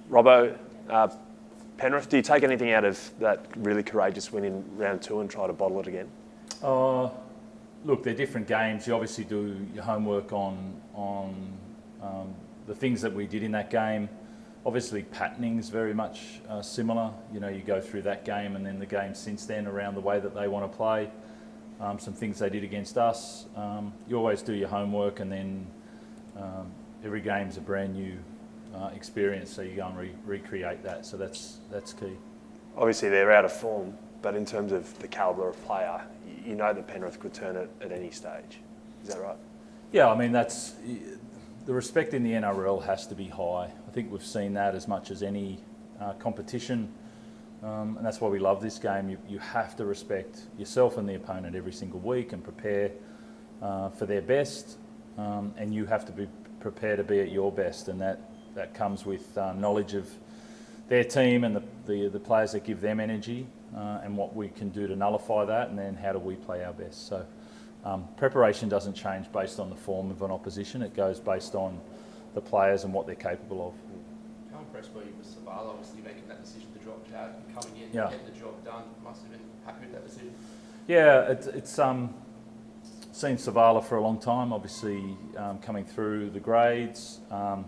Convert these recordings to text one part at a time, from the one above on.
Robbo, Penrith, do you take anything out of that really courageous win in round 2 and try to bottle it again? Look, they're different games. You obviously do your homework on the things that we did in that game. Obviously, patterning's very much similar. You know, you go through that game and then the game since then around the way that they want to play. Some things they did against us. You always do your homework, and then every game's a brand new experience, so you go and recreate that. So that's key. Obviously, they're out of form, but in terms of the calibre of player, you know that Penrith could turn it at any stage. Is that right? Yeah, I mean, that's the respect in the NRL has to be high. I think we've seen that as much as any competition, and that's why we love this game. You have to respect yourself and the opponent every single week and prepare for their best, and you have to be prepared to be at your best, and that comes with knowledge of their team and the players that give them energy, and what we can do to nullify that, and then how do we play our best. So preparation doesn't change based on the form of an opposition. It goes based on the players and what they're capable of. How impressed were you with Savala, obviously making that decision to drop Chad and coming in Yeah. and getting the job done? Must have been happy with that decision. Yeah, it's seen Savala for a long time, obviously coming through the grades. I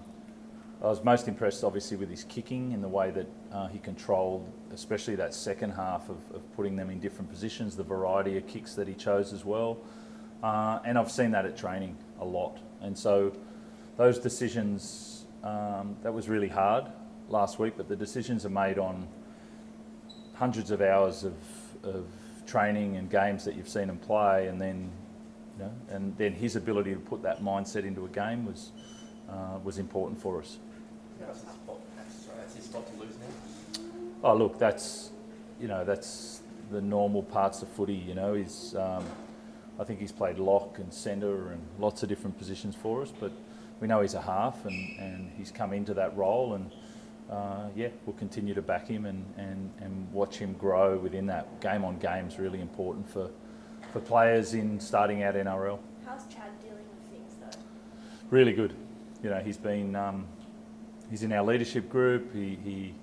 was most impressed obviously with his kicking and the way that he controlled, especially that second half of putting them in different positions, the variety of kicks that he chose as well. And I've seen that at training a lot. And so those decisions, that was really hard last week, but the decisions are made on hundreds of hours of training and games that you've seen him play, and then his ability to put that mindset into a game was important for us. That's his spot to lose now. Oh, look, that's the normal parts of footy. You know, I think he's played lock and centre and lots of different positions for us, but we know he's a half, and he's come into that role, and we'll continue to back him and watch him grow within that. Game on game is really important for players in starting out NRL. How's Chad dealing with things though? Really good. You know, he's in our leadership group. He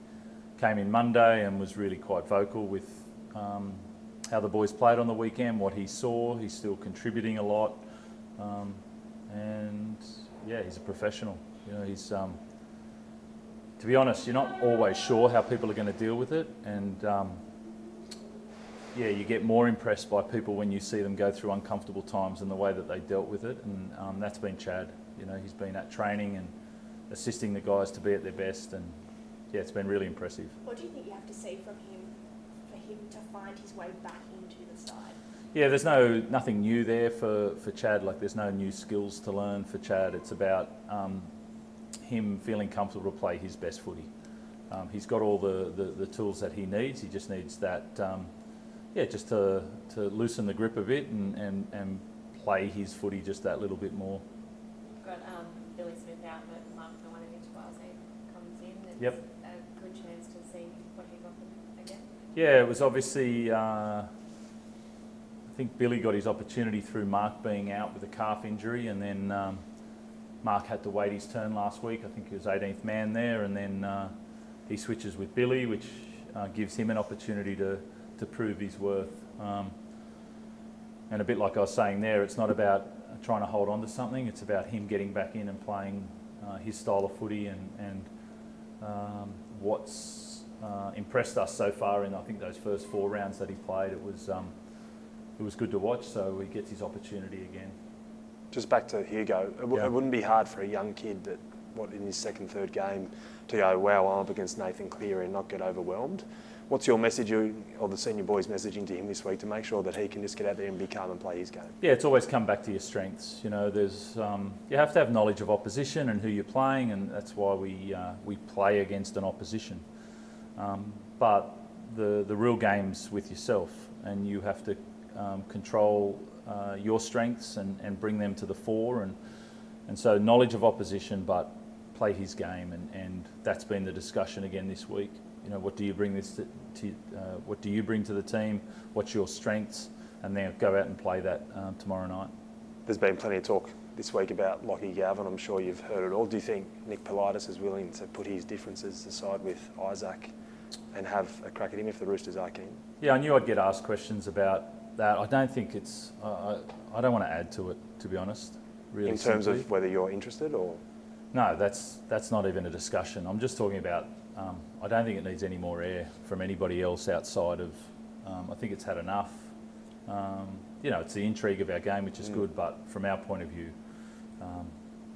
came in Monday and was really quite vocal with how the boys played on the weekend, what he saw. He's still contributing a lot, and yeah, he's a professional. You know, he's to be honest, you're not always sure how people are going to deal with it, and you get more impressed by people when you see them go through uncomfortable times and the way that they dealt with it, and that's been Chad. You know, he's been at training and assisting the guys to be at their best, and yeah, it's been really impressive. What do you think you have to see from him for him to find his way back into the side? Yeah, there's nothing new there for Chad. Like, there's no new skills to learn for Chad. It's about him feeling comfortable to play his best footy. He's got all the tools that he needs. He just needs that, just to loosen the grip a bit and play his footy just that little bit more. Got Billy Smith out, but Mark comes in. It's Yep. a good chance to see what he got again. Yeah, it was obviously, I think Billy got his opportunity through Mark being out with a calf injury, and then Mark had to wait his turn last week. I think he was 18th man there, and then he switches with Billy, which gives him an opportunity to prove his worth. And a bit like I was saying there, it's not about trying to hold on to something, it's about him getting back in and playing his style of footy, and what's impressed us so far in, I think, those first 4 rounds that he played, it was good to watch, so he gets his opportunity again. Just back to Hugo, it wouldn't be hard for a young kid that, in his second, third game, to go, wow, I'm up against Nathan Cleary and not get overwhelmed. What's your message, or the senior boys' messaging to him this week to make sure that he can just get out there and be calm and play his game? Yeah, it's always come back to your strengths. You know, there's you have to have knowledge of opposition and who you're playing, and that's why we play against an opposition. But the real game's with yourself, and you have to control your strengths and bring them to the fore, and so knowledge of opposition, but play his game, and that's been the discussion again this week. You know, what do you bring what do you bring to the team? What's your strengths? And then go out and play that tomorrow night. There's been plenty of talk this week about Lockie Gavin. I'm sure you've heard it all. Do you think Nick Politis is willing to put his differences aside with Isaac and have a crack at him if the Roosters are keen? Yeah, I knew I'd get asked questions about that. I don't think it's... I don't want to add to it, to be honest. Really, in terms simply. of whether you're interested or... No, that's not even a discussion. I'm just talking about... I don't think it needs any more air from anybody else outside of... I think it's had enough. You know, it's the intrigue of our game, which is good, but from our point of view,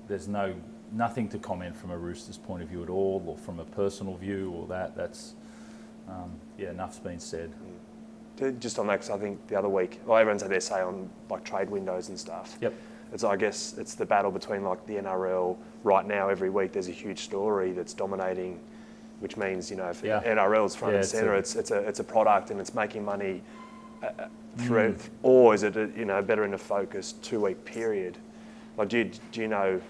there's nothing to comment from a Roosters point of view at all, or from a personal view, or that's... yeah, enough's been said. Just on that, because I think the other week, well, everyone's had their say on like trade windows and stuff. Yep. I guess it's the battle between like the NRL right now. Every week there's a huge story that's dominating, which means, you know, if NRL's front and centre, it's a product and it's making money through. Or is it better in a focused 2-week period? Like, do you know?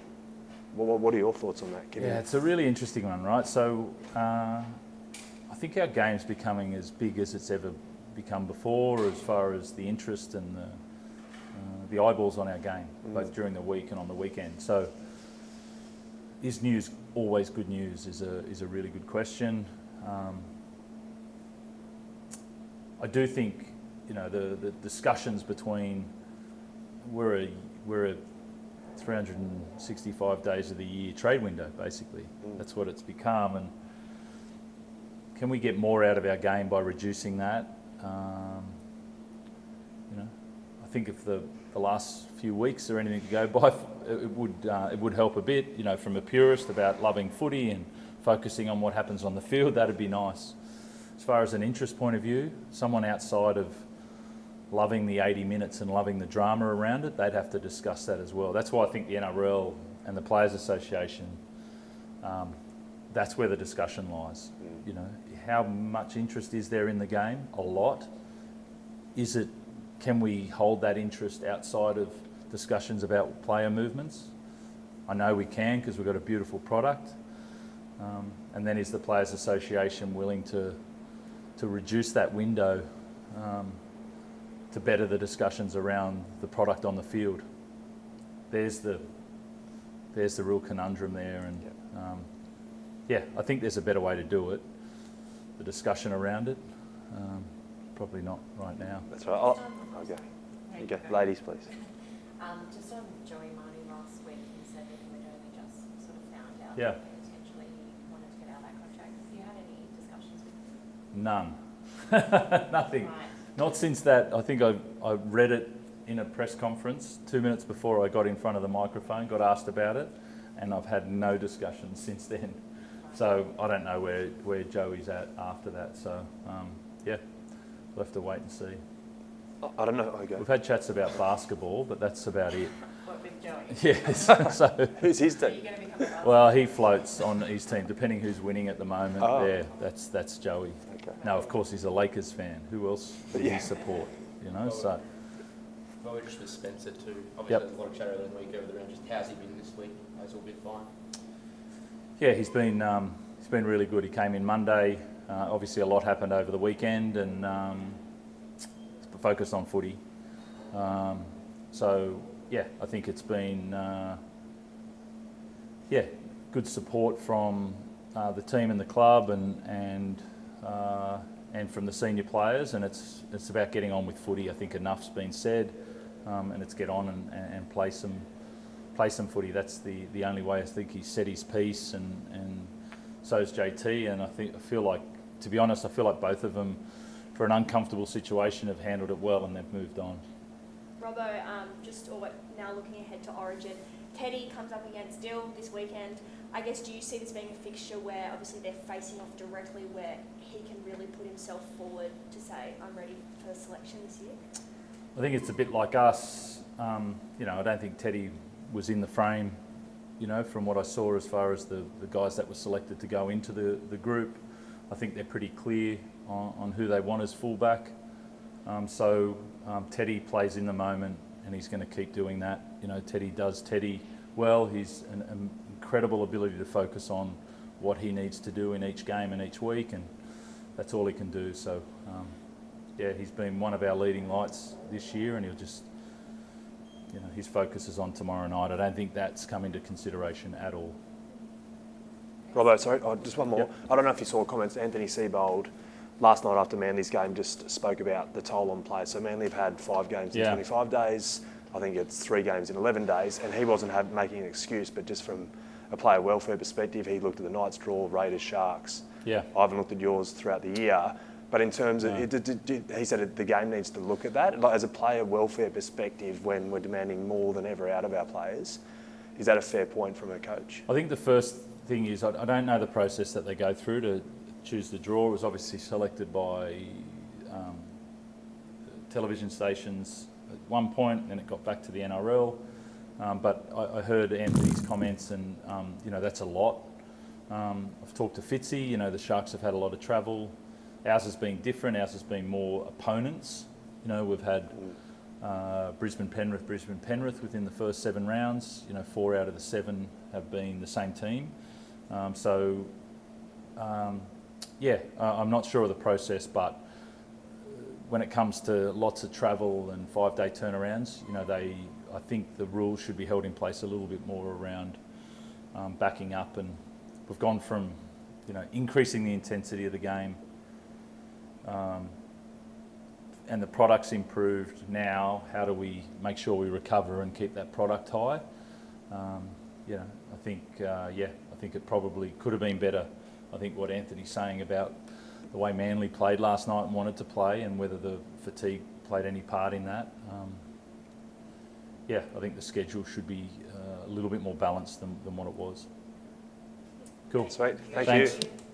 What are your thoughts on that? Yeah, it's a really interesting one, right? So I think our game's becoming as big as it's ever become before, as far as the interest and the eyeballs on our game, both during the week and on the weekend. So, is news always good news? Is a really good question. I do think, you know, the discussions between we're a 365 days of the year trade window, basically. That's what it's become, and can we get more out of our game by reducing that? You know, I think if the last few weeks are anything to go by, it would help a bit. You know, from a purist about loving footy and focusing on what happens on the field, that'd be nice. As far as an interest point of view, someone outside of loving the 80 minutes and loving the drama around it, they'd have to discuss that as well. That's why I think the NRL and the Players Association, that's where the discussion lies. You know, how much interest is there in the game? A lot. Can we hold that interest outside of discussions about player movements? I know we can, because we've got a beautiful product. And then is the Players Association willing to reduce that window to better the discussions around the product on the field? There's the real conundrum there, and yeah, I think there's a better way to do it. The discussion around it, probably not right now. That's right. Oh, okay. You go, ladies, please. Just on Joey Marnie last week, he said that he had only just sort of found out Yeah. that potentially he wanted to get out of that contract. Have you had any discussions with None. him? Nothing. Right. Not since that. I think I read it in a press conference 2 minutes before I got in front of the microphone, got asked about it, and I've had no discussions since then. So I don't know where Joey's at after that. So yeah, we'll have to wait and see. I don't know. Okay. We've had chats about basketball, but that's about it. What with Joey? Yes. So Who's his Are team? you going to become a basketball? well, he floats on his team, depending who's winning at the moment. Oh. Yeah, that's Joey. Okay. No, of course he's a Lakers fan. Who else would he Yeah. support? You know, so. Well, we're just with Spencer too. Obviously, Yep. there's a lot of chatter earlier in the week over the round. Just how's he been this week? Has all been fine? Yeah, he's been really good. He came in Monday. Obviously, a lot happened over the weekend, and focused on footy. So yeah, I think it's been good support from the team and the club, and from the senior players, and it's about getting on with footy. I think enough's been said, and it's get on and play some footy. That's the only way. I think he's said his piece, and so's JT. And I feel like, to be honest, both of them, for an uncomfortable situation, have handled it well, and they've moved on. Robbo, now looking ahead to Origin, Teddy comes up against Dill this weekend. I guess, do you see this being a fixture where obviously they're facing off directly, where he can really put himself forward to say, I'm ready for selection this year? I think it's a bit like us. You know, I don't think Teddy was in the frame, you know, from what I saw as far as the guys that were selected to go into the group. I think they're pretty clear on who they want as fullback. So Teddy plays in the moment, and he's going to keep doing that. You know, Teddy does Teddy well. He's an incredible ability to focus on what he needs to do in each game and each week, and that's all he can do. So yeah, he's been one of our leading lights this year, and he'll just his focus is on tomorrow night. I don't think that's come into consideration at all. Robbo, sorry, just one more. Yep. I don't know if you saw comments. Anthony Seibold last night after Manly's game just spoke about the toll on players. So Manly have had 5 games in 25 days. I think it's 3 games in 11 days. And he wasn't making an excuse, but just from a player welfare perspective, he looked at the Knights draw, Raiders, Sharks. Yeah. I haven't looked at yours throughout the year. But in terms of, he said the game needs to look at that. Like, as a player welfare perspective, when we're demanding more than ever out of our players, is that a fair point from a coach? I think the first thing is, I don't know the process that they go through to choose the draw. It was obviously selected by television stations at one point, and then it got back to the NRL. But I heard Anthony's comments, and that's a lot. I've talked to Fitzy. The Sharks have had a lot of travel. Ours has been different. Ours has been more opponents. We've had Brisbane Penrith within the first 7 rounds. 4 out of the 7 have been the same team. I'm not sure of the process, but when it comes to lots of travel and 5-day turnarounds, I think the rules should be held in place a little bit more around backing up, and we've gone from increasing the intensity of the game, and the product's improved. Now, how do we make sure we recover and keep that product high? I think it probably could have been better. I think what Anthony's saying about the way Manly played last night and wanted to play, and whether the fatigue played any part in that. I think the schedule should be a little bit more balanced than what it was. Cool. Sweet. Thank Thanks. you.